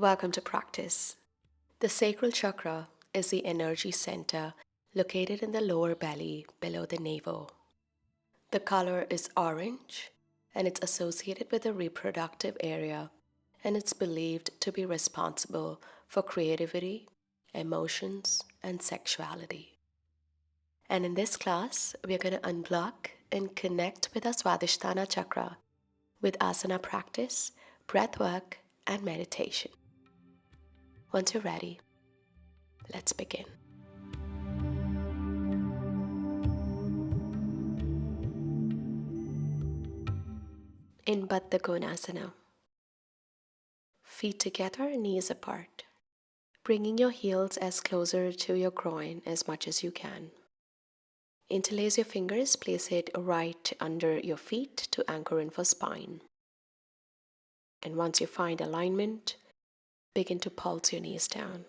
Welcome to practice. The Sacral Chakra is the energy center located in the lower belly below the navel. The color is orange and it's associated with the reproductive area, and it's believed to be responsible for creativity, emotions, and sexuality. And in this class, we're going to unblock and connect with our Swadhisthana chakra with asana practice, breath work, and meditation. Once you're ready, let's begin. In Baddha Konasana. Feet together, knees apart. Bringing your heels as closer to your groin as much as you can. Interlace your fingers, place it right under your feet to anchor in for spine. And once you find alignment, begin to pulse your knees down.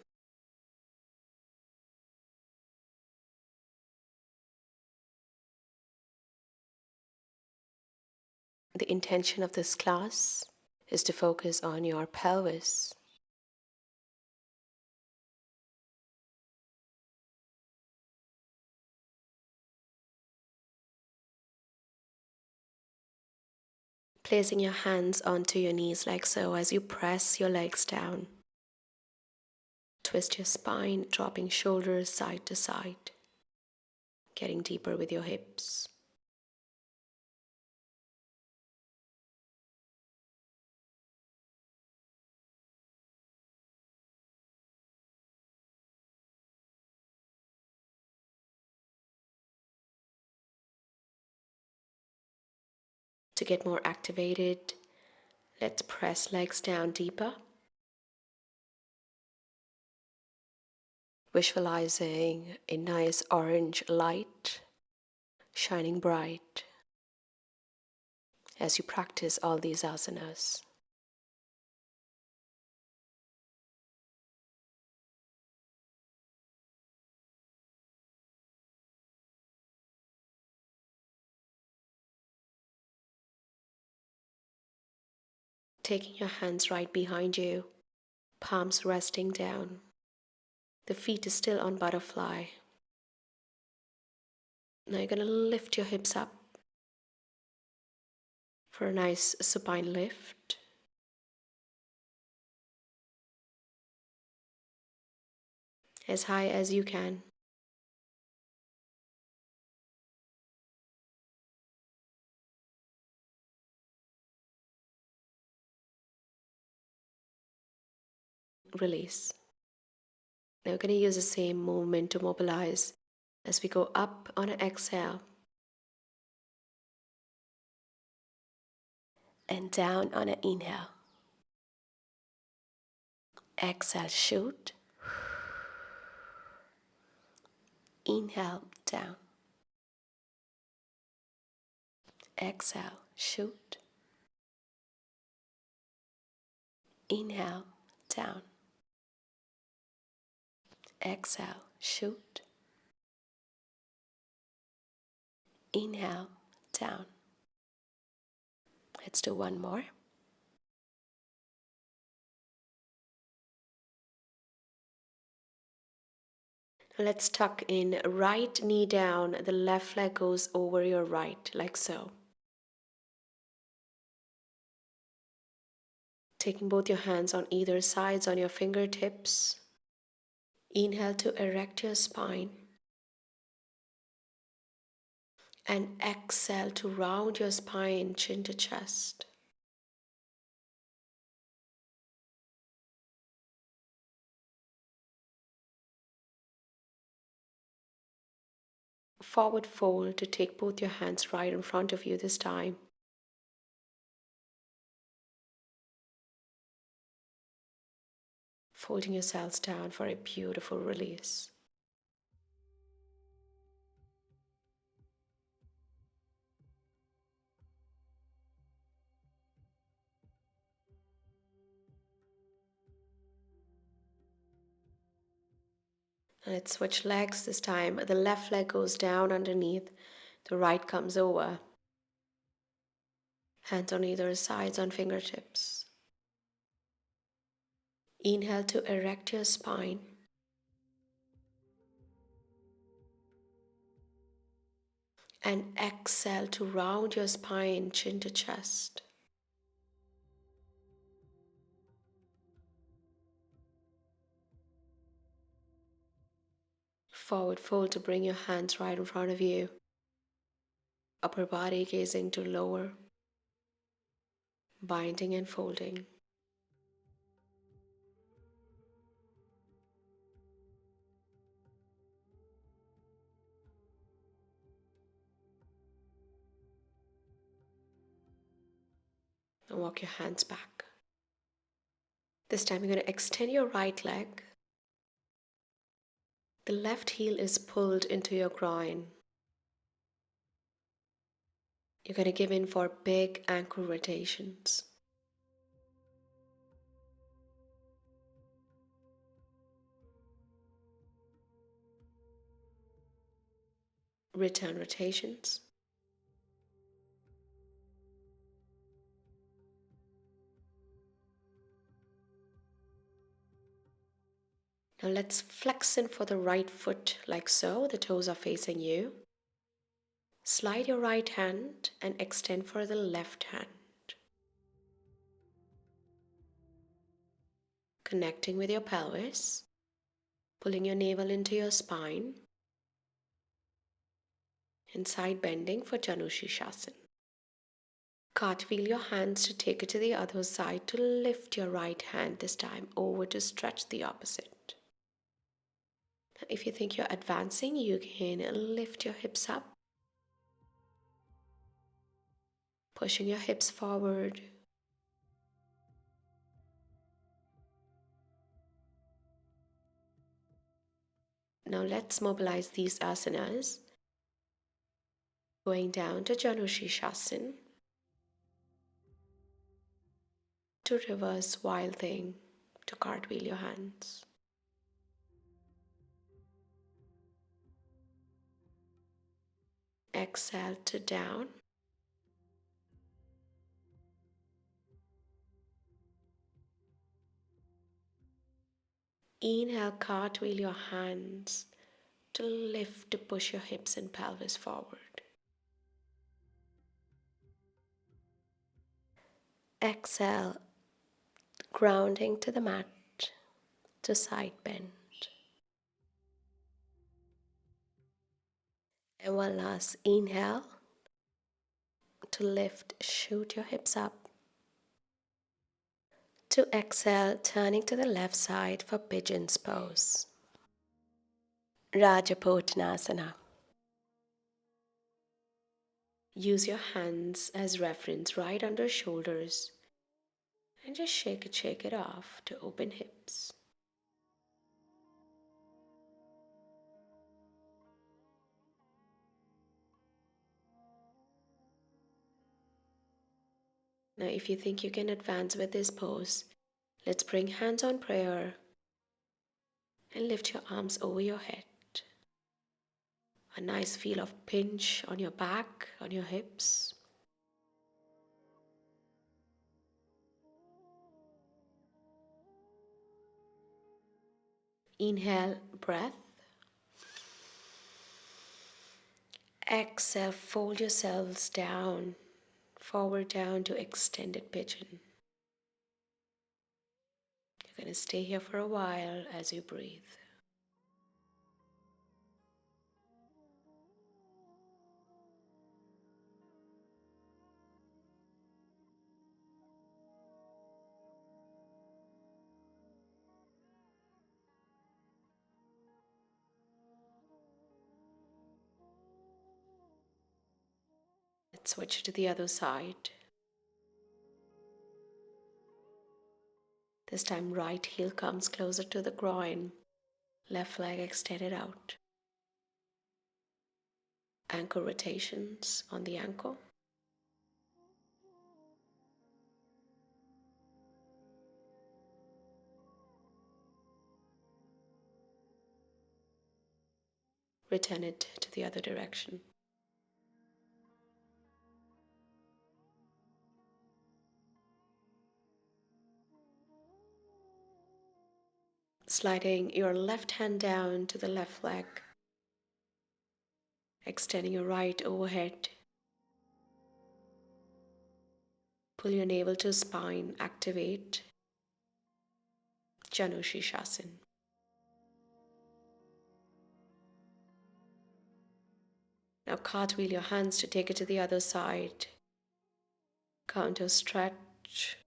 The intention of this class is to focus on your pelvis. Placing your hands onto your knees like so as you press your legs down. Twist your spine, dropping shoulders side to side. Getting deeper with your hips. To get more activated, let's press legs down deeper. Visualizing a nice orange light shining bright as you practice all these asanas. Taking your hands right behind you, palms resting down. The feet is still on butterfly. Now you're going to lift your hips up for a nice supine lift. As high as you can. Release. Now we're going to use the same movement to mobilize as we go up on an exhale and down on an inhale. Exhale, shoot. Inhale, down. Exhale, shoot. Inhale, down. Exhale, shoot. Inhale, down. Let's do one more. Let's tuck in, right knee down, the left leg goes over your right, like so. Taking both your hands on either sides on your fingertips. Inhale to erect your spine. And exhale to round your spine, chin to chest. Forward fold to take both your hands right in front of you this time. Folding yourselves down for a beautiful release. And let's switch legs this time. The left leg goes down underneath, the right comes over. Hands on either sides on fingertips. Inhale to erect your spine. And exhale to round your spine, chin to chest. Forward fold to bring your hands right in front of you. Upper body gazing to lower. Binding and folding. And walk your hands back. This time you're going to extend your right leg. The left heel is pulled into your groin. You're going to give in for big ankle rotations. Return rotations. Now let's flex in for the right foot like so. The toes are facing you. Slide your right hand and extend for the left hand. Connecting with your pelvis. Pulling your navel into your spine. And side bending for Janushirsasana. Cartwheel your hands to take it to the other side to lift your right hand this time over to stretch the opposite. If you think you're advancing, you can lift your hips up. Pushing your hips forward. Now let's mobilize these asanas. Going down to Janushirsasana. To reverse wild thing, to cartwheel your hands. Exhale to down. Inhale, cartwheel your hands to lift, to push your hips and pelvis forward. Exhale, grounding to the mat, to side bend. And one last inhale to lift, shoot your hips up. To exhale, turning to the left side for pigeon's pose. Rajaputtanasana. Use your hands as reference right under shoulders and just shake it off to open hips. Now, if you think you can advance with this pose, let's bring hands on prayer and lift your arms over your head. A nice feel of pinch on your back, on your hips. Inhale, breath. Exhale, fold yourselves down, forward down to extended pigeon. You're going to stay here for a while as you breathe. Let's switch to the other side. This time right heel comes closer to the groin, left leg extended out. Ankle rotations on the ankle. Return it to the other direction. Sliding your left hand down to the left leg, extending your right overhead. Pull your navel to spine, activate Janushirasana. Now cartwheel your hands to take it to the other side. Counter stretch.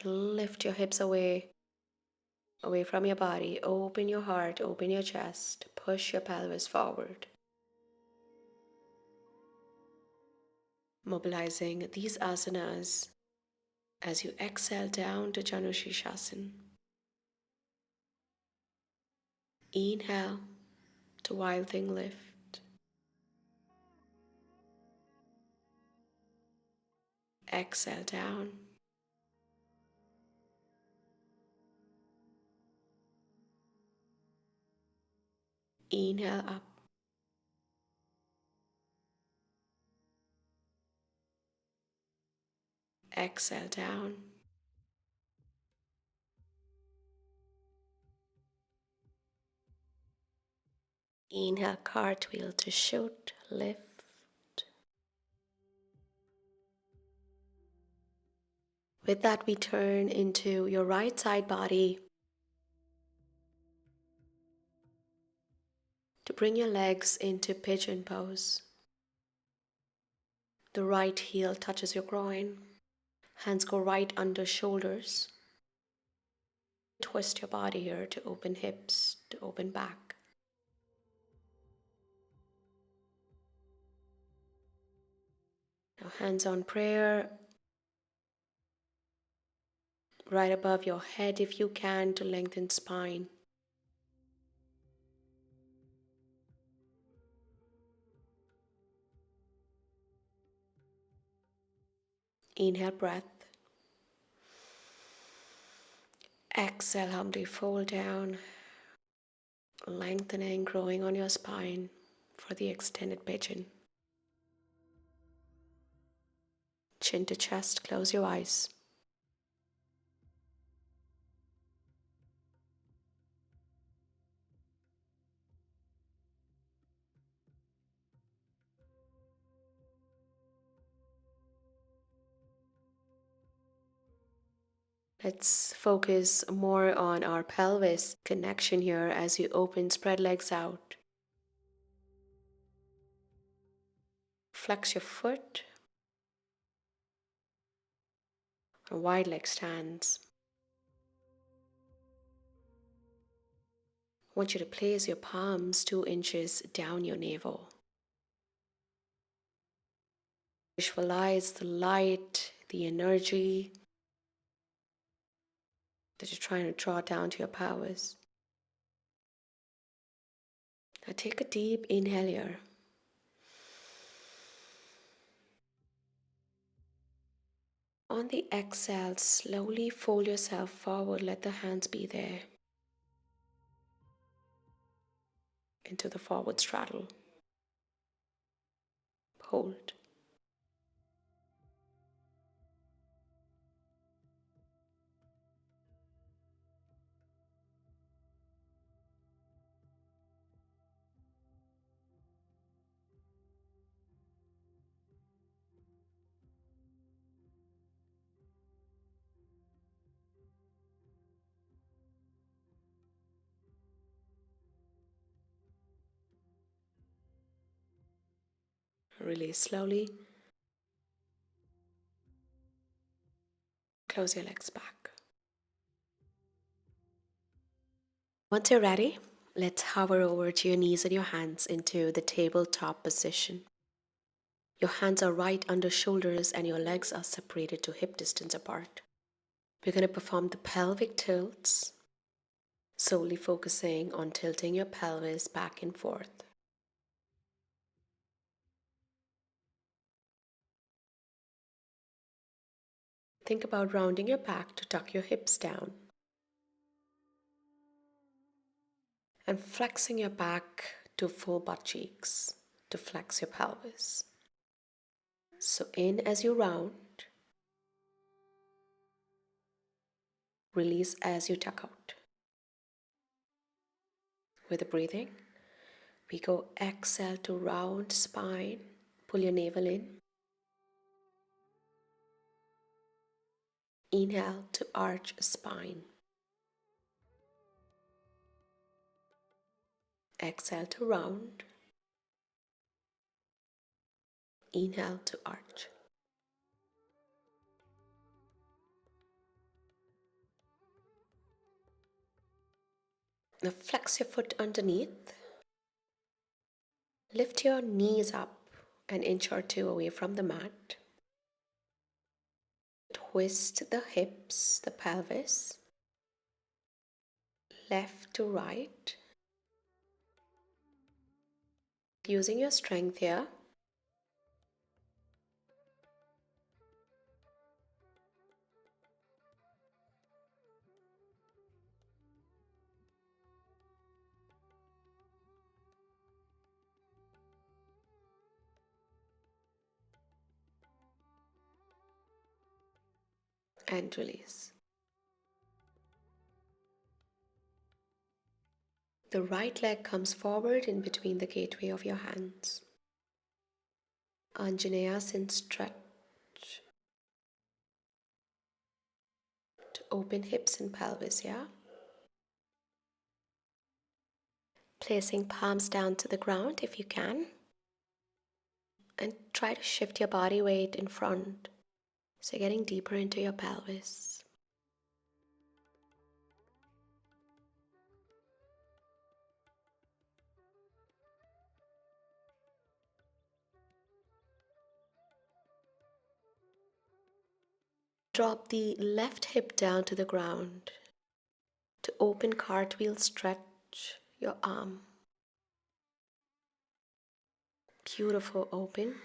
Lift your hips away from your body. Open your heart, open your chest. Push your pelvis forward. Mobilizing these asanas as you exhale down to Janushirasana. Inhale to wild thing lift. Exhale down. Inhale up. Exhale down. Inhale, cartwheel to shoot, lift. With that, we turn into your right side body to bring your legs into pigeon pose. The right heel touches your groin. Hands go right under shoulders. Twist your body here to open hips, to open back. Now hands on prayer. Right above your head if you can to lengthen spine. Inhale breath. Exhale, humbly fold down. Lengthening, growing on your spine for the extended pigeon. Chin to chest, close your eyes. Let's focus more on our pelvis connection here as you open, spread legs out. Flex your foot. A wide leg stands. I want you to place your palms 2 inches down your navel. Visualize the light, the energy that you're trying to draw down to your pelvis. Now take a deep inhale here. On the exhale, slowly fold yourself forward. Let the hands be there. Into the forward straddle. Hold. Release slowly. Close your legs back. Once you're ready, let's hover over to your knees and your hands into the tabletop position. Your hands are right under shoulders and your legs are separated to hip distance apart. We're going to perform the pelvic tilts, solely focusing on tilting your pelvis back and forth. Think about rounding your back to tuck your hips down. And flexing your back to full butt cheeks to flex your pelvis. So in as you round. Release as you tuck out. With the breathing, we go exhale to round spine. Pull your navel in. Inhale to arch spine. Exhale to round. Inhale to arch. Now flex your foot underneath. Lift your knees up an inch or two away from the mat. Twist the hips, the pelvis, left to right. Using your strength here. And release. The right leg comes forward in between the gateway of your hands. Anjaneyasana stretch. To open hips and pelvis, yeah? Placing palms down to the ground if you can. And try to shift your body weight in front. So getting deeper into your pelvis. Drop the left hip down to the ground. To open cartwheel, stretch your arm. Beautiful open.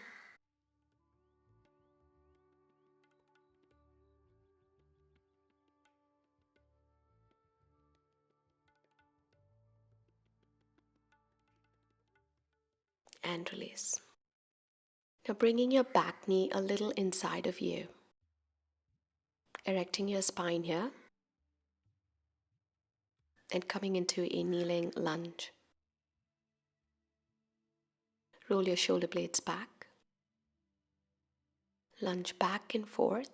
And release. Now bringing your back knee a little inside of you. Erecting your spine here. And coming into a kneeling lunge. Roll your shoulder blades back. Lunge back and forth.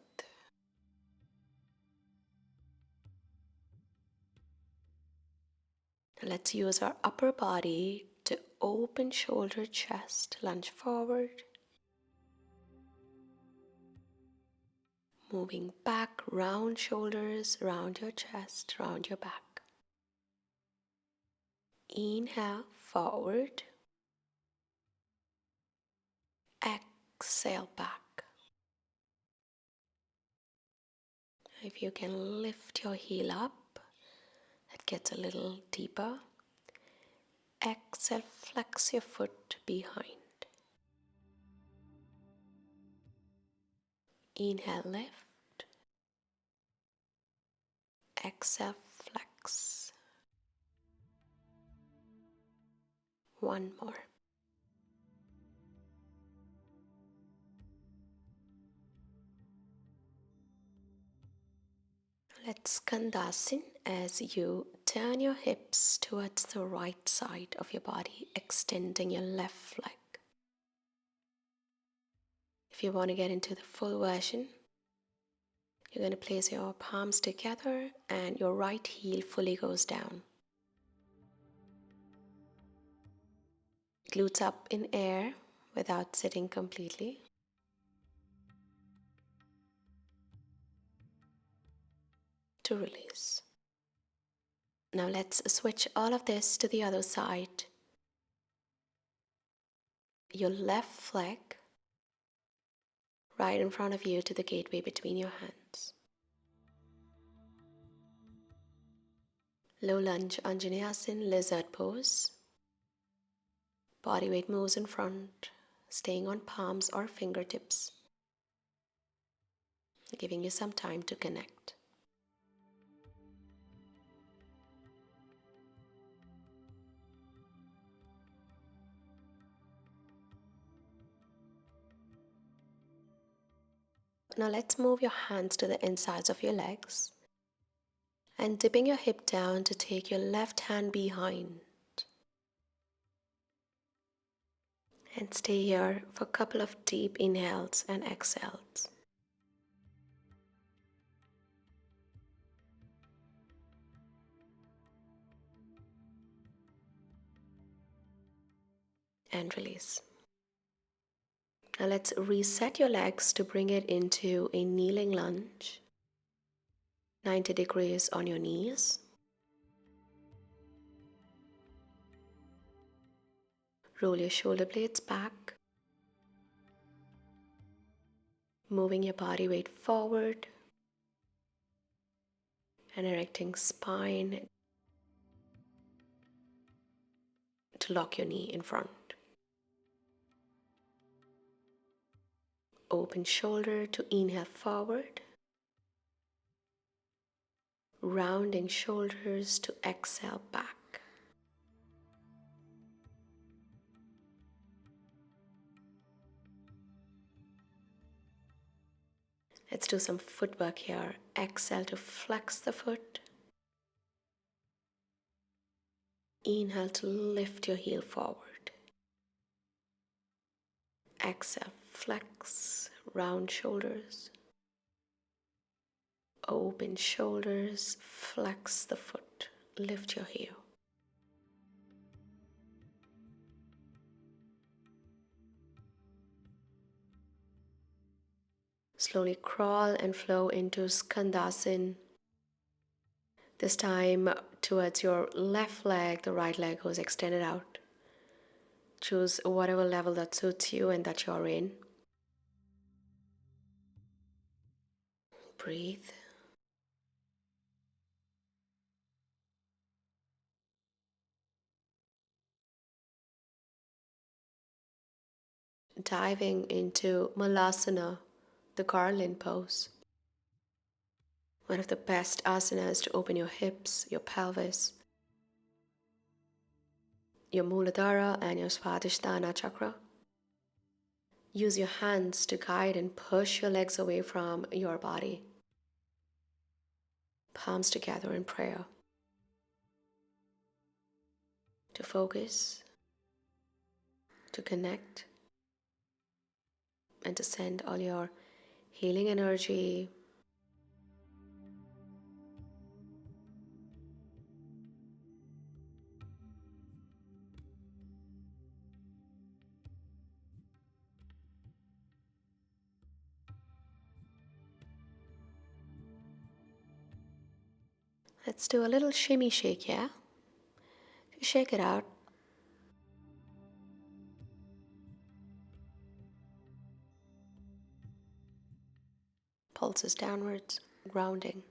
Let's use our upper body to open shoulder, chest, lunge forward. Moving back, round shoulders, round your chest, round your back. Inhale, forward. Exhale, back. If you can lift your heel up, that gets a little deeper. Exhale, flex your foot behind. Inhale, lift. Exhale, flex. One more. Let's Skandasana as you turn your hips towards the right side of your body, extending your left leg. If you want to get into the full version, you're going to place your palms together and your right heel fully goes down. Glutes up in air without sitting completely. To release. Now let's switch all of this to the other side. Your left leg right in front of you to the gateway between your hands. Low lunge, Anjaneyasana, lizard pose. Body weight moves in front, staying on palms or fingertips, giving you some time to connect. Now let's move your hands to the insides of your legs. And dipping your hip down to take your left hand behind. And stay here for a couple of deep inhales and exhales. And release. Now let's reset your legs to bring it into a kneeling lunge. 90 degrees on your knees. Roll your shoulder blades back. Moving your body weight forward. And erecting spine to lock your knee in front. Open shoulder to inhale forward. Rounding shoulders to exhale back. Let's do some footwork here. Exhale to flex the foot. Inhale to lift your heel forward. Exhale, flex, round shoulders. Open shoulders, flex the foot, lift your heel. Slowly crawl and flow into Skandasana. This time towards your left leg, the right leg goes extended out. Choose whatever level that suits you and that you're in. Breathe. Diving into Malasana, the garland pose. One of the best asanas to open your hips, your pelvis, your Muladhara and your Swadishthana chakra. Use your hands to guide and push your legs away from your body. Palms together in prayer. To focus, to connect, and to send all your healing energy, let's do a little shimmy shake, yeah? Shake it out. Pulses downwards, grounding.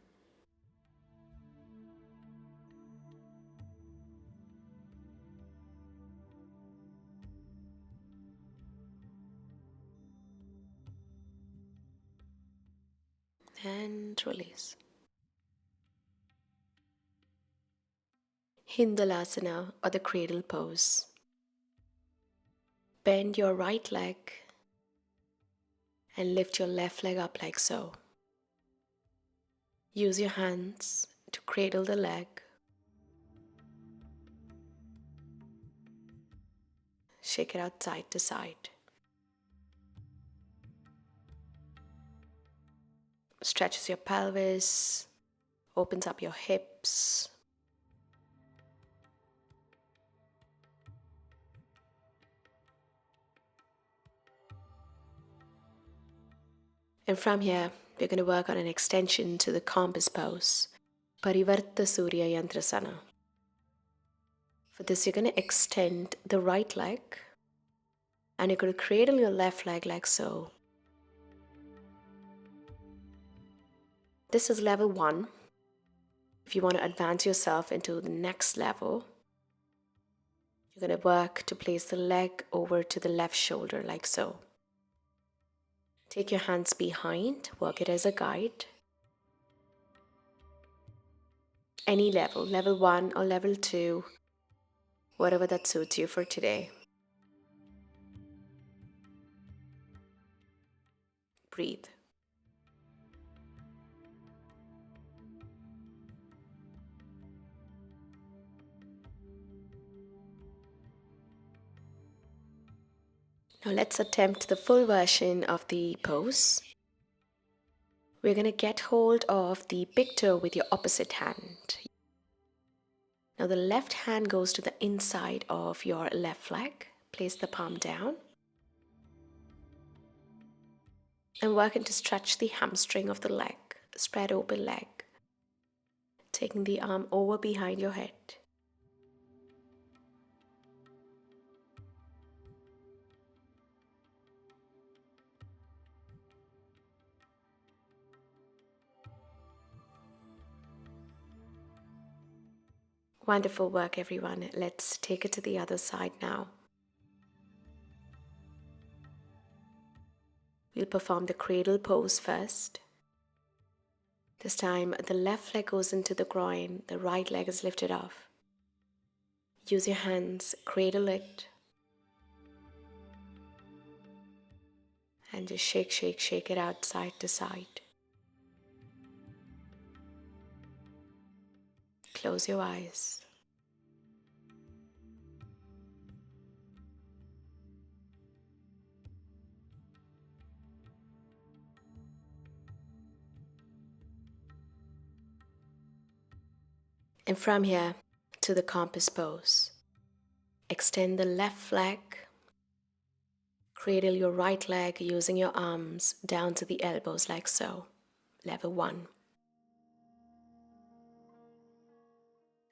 And release. Hindalasana, or the cradle pose. Bend your right leg and lift your left leg up like so. Use your hands to cradle the leg. Shake it out side to side. Stretches your pelvis, opens up your hips. And from here, we're going to work on an extension to the compass pose, Parivarta Surya Yantrasana. For this, you're going to extend the right leg, and you're going to cradle your left leg like so. This is level 1. If you want to advance yourself into the next level, you're going to work to place the leg over to the left shoulder like so. Take your hands behind, work it as a guide. Any level, level 1 or level 2, whatever that suits you for today. Breathe. Now let's attempt the full version of the pose. We're going to get hold of the big toe with your opposite hand. Now the left hand goes to the inside of your left leg. Place the palm down. And working to stretch the hamstring of the leg, spread open leg. Taking the arm over behind your head. Wonderful work, everyone. Let's take it to the other side now. We'll perform the cradle pose first. This time, the left leg goes into the groin, the right leg is lifted off. Use your hands, cradle it. And just shake, shake, shake it out side to side. Close your eyes. And from here to the compass pose. Extend the left leg. Cradle your right leg using your arms down to the elbows like so. Level 1.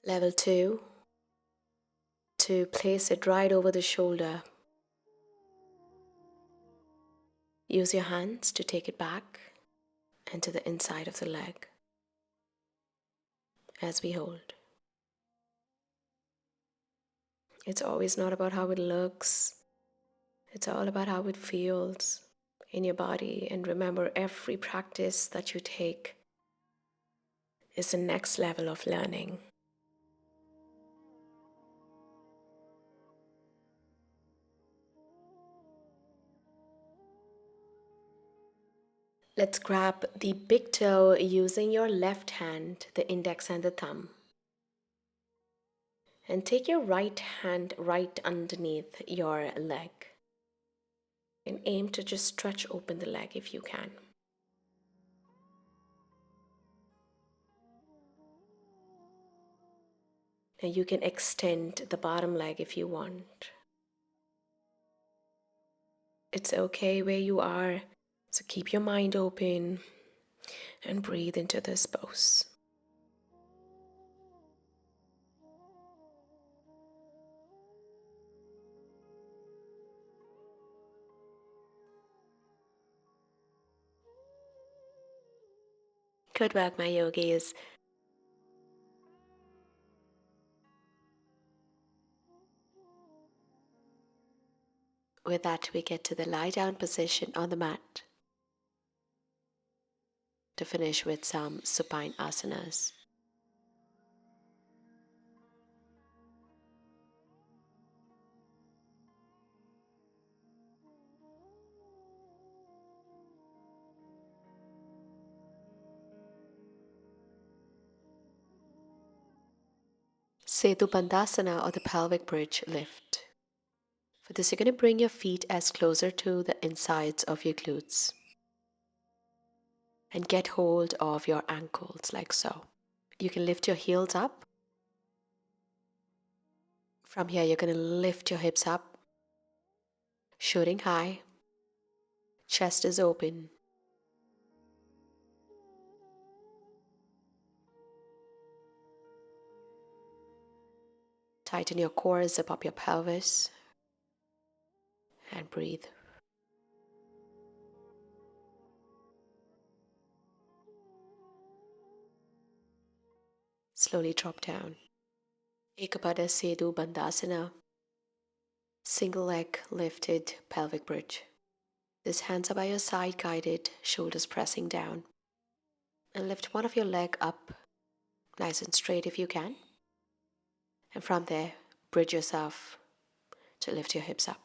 Level 2. To place it right over the shoulder. Use your hands to take it back and to the inside of the leg as we hold. It's always not about how it looks. It's all about how it feels in your body. And remember, every practice that you take is the next level of learning. Let's grab the big toe using your left hand, the index and the thumb. And take your right hand right underneath your leg. And aim to just stretch open the leg if you can. Now you can extend the bottom leg if you want. It's okay where you are, so keep your mind open and breathe into this pose. Good work, my yogis. With that, we get to the lie down position on the mat to finish with some supine asanas. Skandasana or the pelvic bridge lift. For this, you're going to bring your feet as closer to the insides of your glutes and get hold of your ankles like so. You can lift your heels up. From here, you're going to lift your hips up, shooting high. Chest is open. Tighten your core, zip up your pelvis, and breathe. Slowly drop down. Ekapada Sedu Bandhasana. Single leg lifted pelvic bridge. This hands are by your side guided, shoulders pressing down. And lift one of your leg up, nice and straight if you can. And from there, bridge yourself to lift your hips up.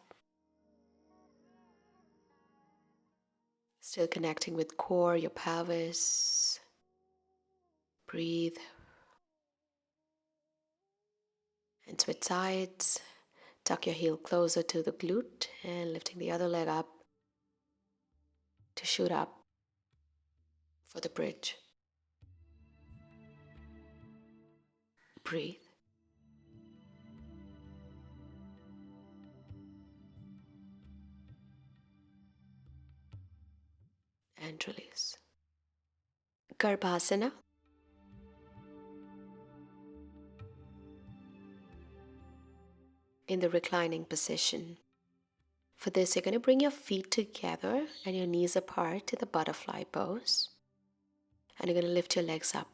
Still connecting with core, your pelvis. Breathe. And switch sides. Tuck your heel closer to the glute and lifting the other leg up to shoot up for the bridge. Breathe. And release. Garbhasana. In the reclining position. For this, you're going to bring your feet together and your knees apart to the butterfly pose. And you're going to lift your legs up.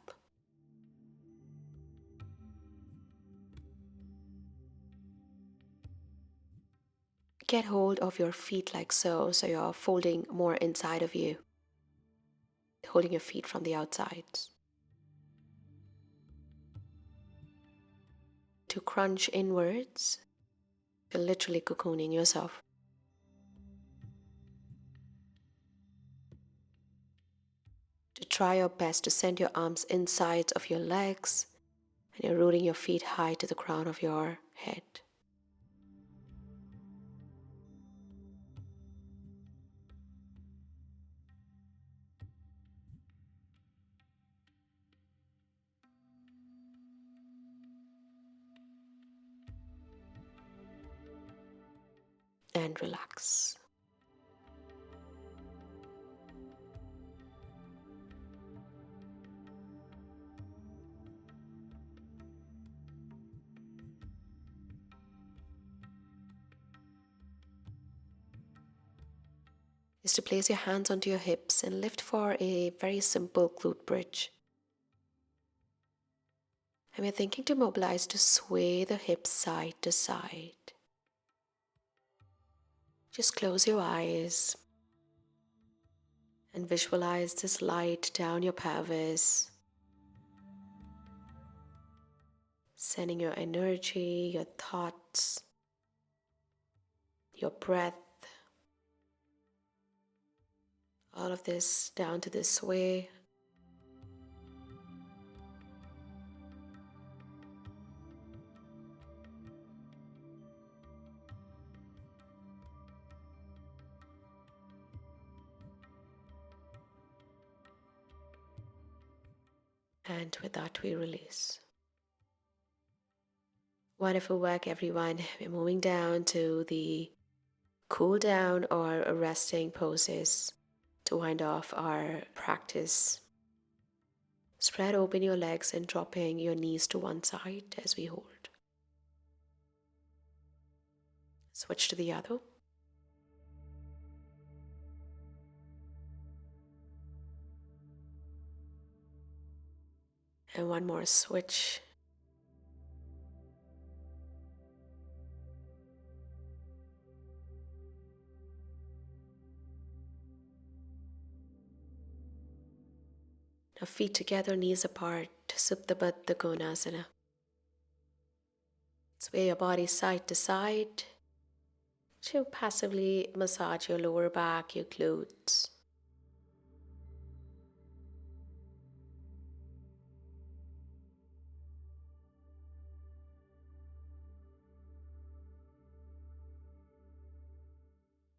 Get hold of your feet like so you're folding more inside of you, holding your feet from the outsides. To crunch inwards, you're literally cocooning yourself. To try your best to send your arms inside of your legs, and you're rooting your feet high to the crown of your head. And relax. Is to place your hands onto your hips and lift for a very simple glute bridge. And we're thinking to mobilize to sway the hips side to side. Just close your eyes and visualize this light down your pelvis, sending your energy, your thoughts, your breath, all of this down to this sway. And with that, we release. Wonderful work, everyone. We're moving down to the cool down or resting poses to wind off our practice. Spread open your legs and dropping your knees to one side as we hold. Switch to the other. And one more switch. Now feet together, knees apart, Supta Baddha Konasana. Sway your body side to side to passively massage your lower back, your glutes.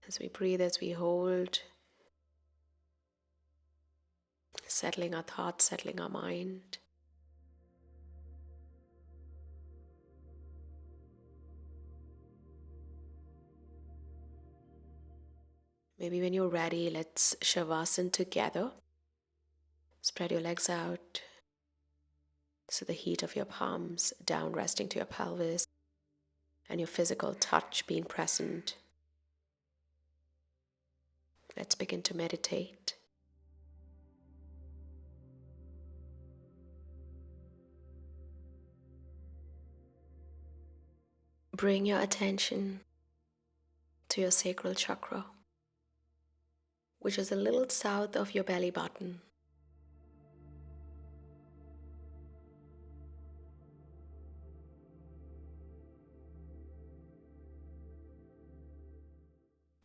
As we breathe, as we hold, settling our thoughts, settling our mind. Maybe when you're ready, let's Shavasana together. Spread your legs out so the heat of your palms down resting to your pelvis and your physical touch being present. Let's begin to meditate. Bring your attention to your Sacral Chakra, which is a little south of your belly button.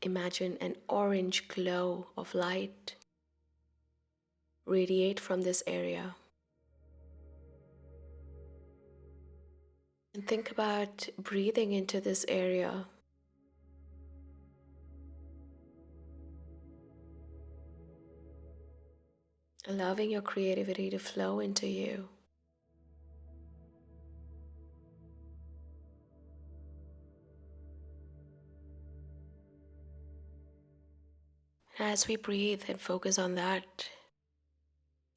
Imagine an orange glow of light radiate from this area. And think about breathing into this area. Allowing your creativity to flow into you. As we breathe and focus on that,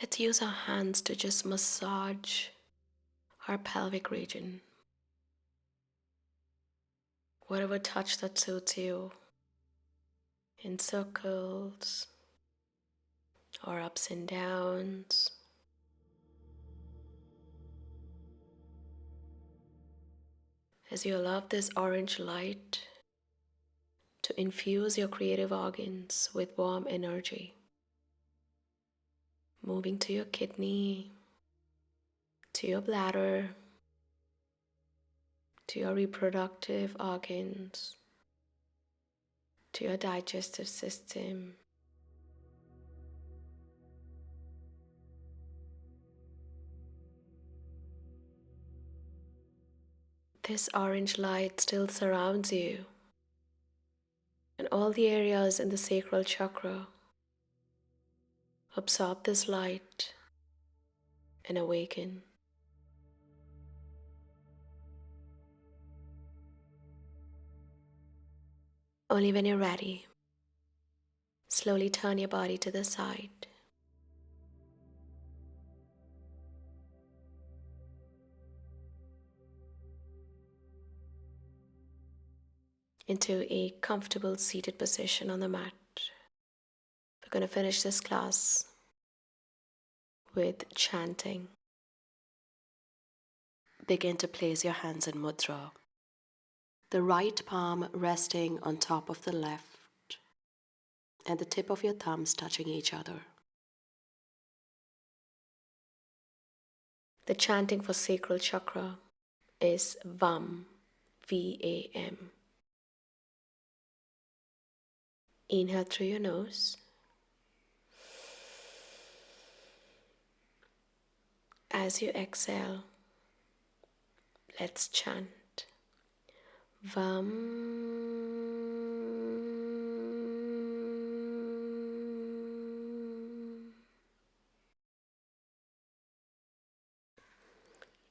let's use our hands to just massage our pelvic region. Whatever touch that suits you, in circles or ups and downs. As you allow this orange light to infuse your creative organs with warm energy, moving to your kidney, to your bladder, to your reproductive organs, to your digestive system. This orange light still surrounds you, and all the areas in the sacral chakra absorb this light and awaken. Only when you're ready, slowly turn your body to the side. Into a comfortable seated position on the mat. We're going to finish this class with chanting. Begin to place your hands in mudra. The right palm resting on top of the left and the tip of your thumbs touching each other. The chanting for sacral chakra is VAM, V-A-M. Inhale through your nose. As you exhale, let's chant VAM.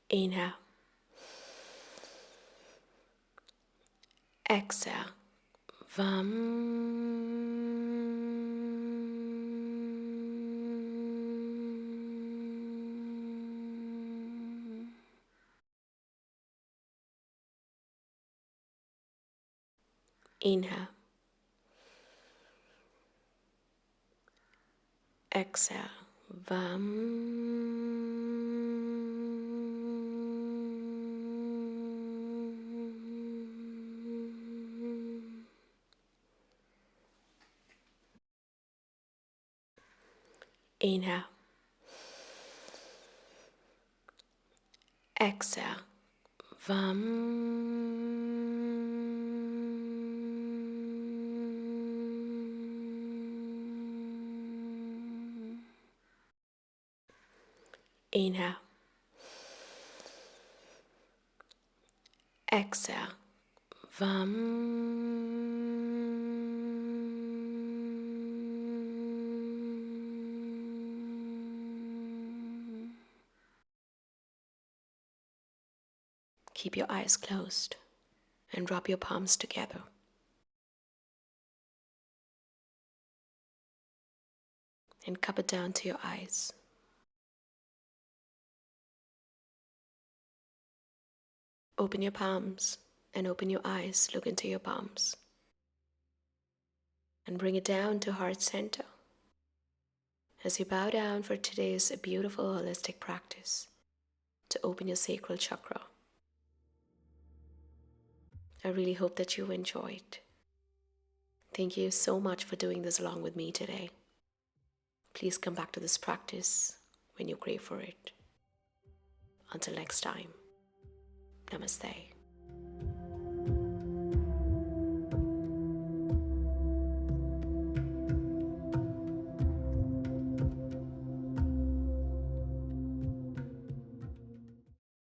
Inhale. Exhale. VAM. Inhale. Exhale. VAM. Inhale. Exhale. VAM. Inhale. Exhale. VAM. Keep your eyes closed and rub your palms together. And cup it down to your eyes. Open your palms and open your eyes. Look into your palms. And bring it down to heart center. As you bow down for today's beautiful holistic practice to open your sacral chakra. I really hope that you enjoyed. Thank you so much for doing this along with me today. Please come back to this practice when you crave for it. Until next time, namaste.